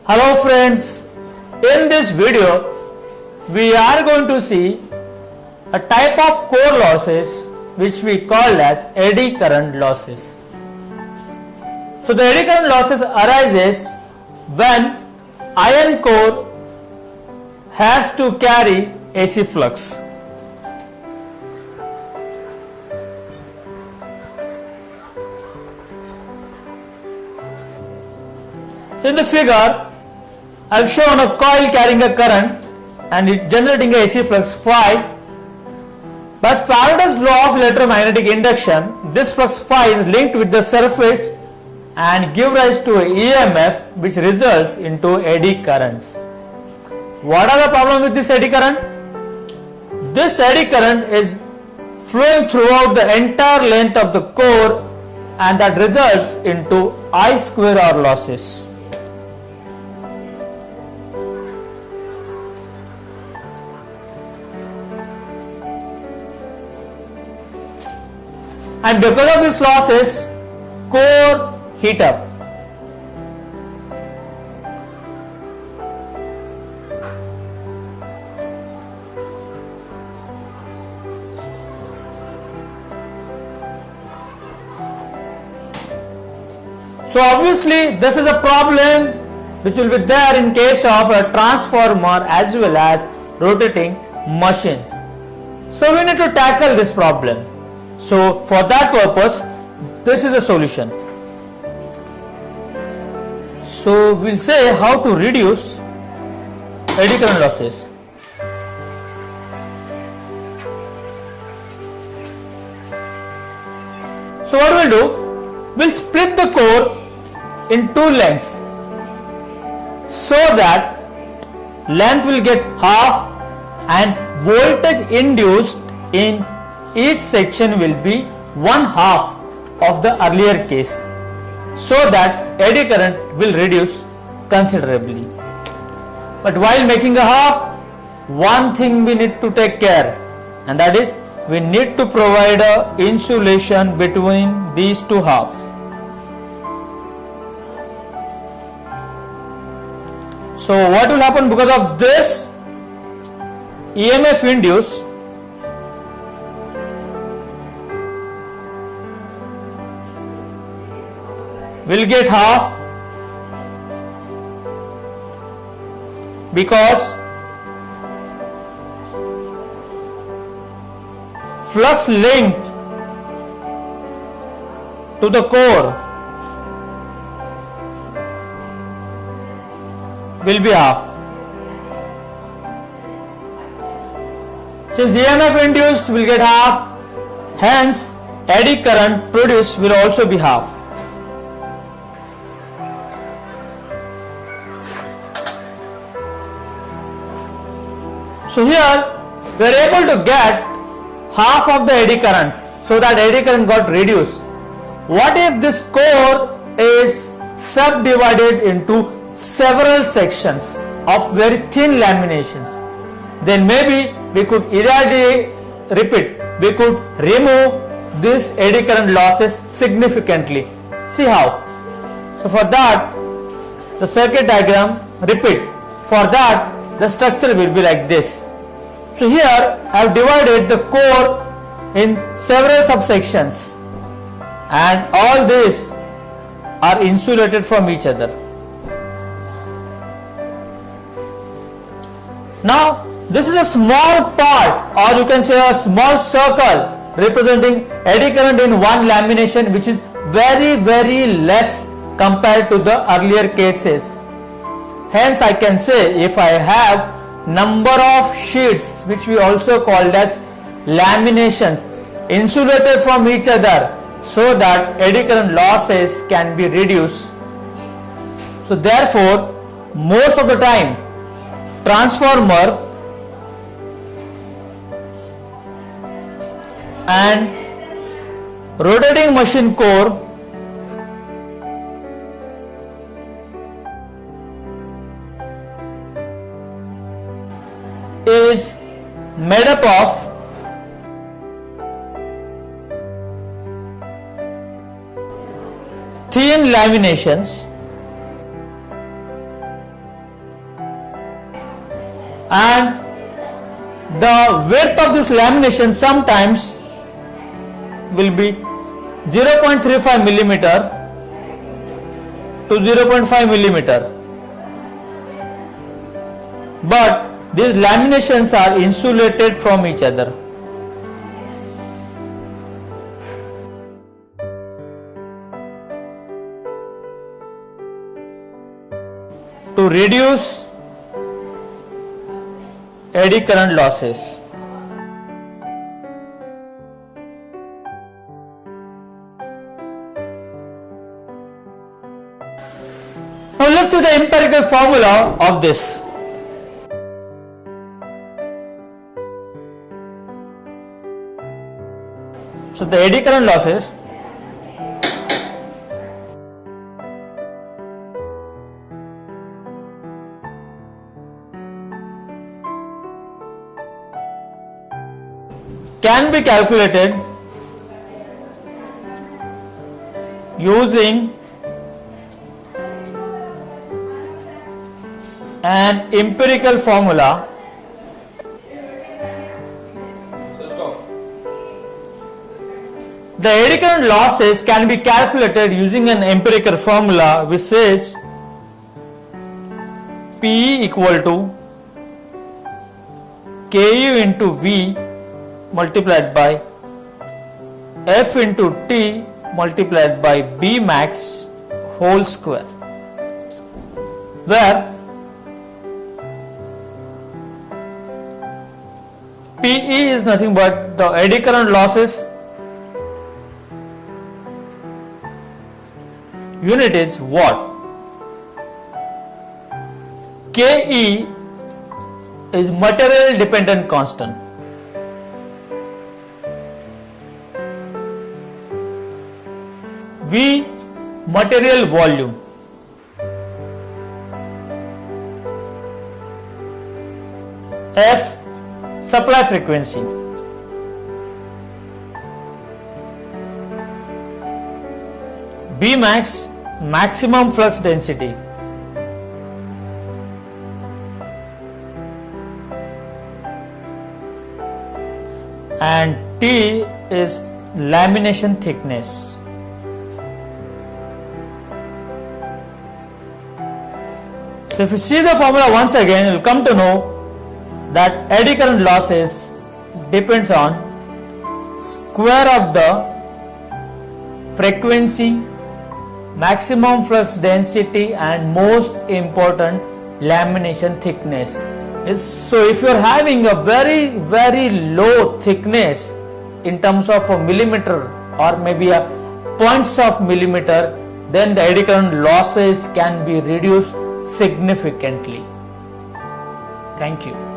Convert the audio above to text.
Hello friends, in this video we are going to see a type of core losses which we call as eddy current losses. So the eddy current losses arises when iron core has to carry AC flux. So in the figure I have shown a coil carrying a current and it generating a AC flux phi. By Faraday's law of electromagnetic induction, this flux phi is linked with the surface and give rise to an EMF which results into eddy current. What are the problem with this eddy current? This eddy current is flowing throughout the entire length of the core and that results into I square R losses. And because of these losses, core heat up. So obviously this is a problem which will be there in case of a transformer as well as rotating machines. So we need to tackle this problem. So for that purpose, this is a solution. So we'll say how to reduce eddy current losses. So what we'll do, we'll split the core in two lengths so that length will get half and voltage induced in each section will be 1/2 of the earlier case, so that eddy current will reduce considerably. But while making a half, one thing we need to take care, and that is we need to provide a insulation between these two halves. So what will happen because of this EMF induced? Will get half because flux linked to the core will be half. Since EMF induced will get half, hence eddy current produced will also be half. So here we are able to get half of the eddy currents, so that eddy current got reduced. What if this core is subdivided into several sections of very thin laminations? Then maybe we could we could remove this eddy current losses significantly. See how? So for that, the circuit diagram repeat. For that, the structure will be like this. So here I have divided the core in several subsections and all these are insulated from each other. Now this is a small part, or you can say a small circle representing eddy current in one lamination, which is very less compared to the earlier cases. Hence I can say if I have number of sheets, which we also called as laminations, insulated from each other, so that eddy current losses can be reduced. So therefore most of the time transformer and rotating machine core is made up of thin laminations and the width of this lamination sometimes will be 0.35 millimeter to 0.5 millimeter, but these laminations are insulated from each other. To reduce eddy current losses. Now let's see the empirical formula of this. So the eddy current losses can be calculated using an empirical formula . The eddy current losses can be calculated using an empirical formula which says P equal to Ku into V multiplied by F into T multiplied by B max whole square, where PE is nothing but the eddy current losses, unit is watt, Ke is material dependent constant, V material volume, F supply frequency, B max maximum flux density, and T is lamination thickness. So if you see the formula once again, you will come to know that eddy current losses depends on square of the frequency, maximum flux density, and most important lamination thickness. So if you are having a very low thickness in terms of a millimeter or maybe a points of millimeter, then the eddy current losses can be reduced significantly. Thank you.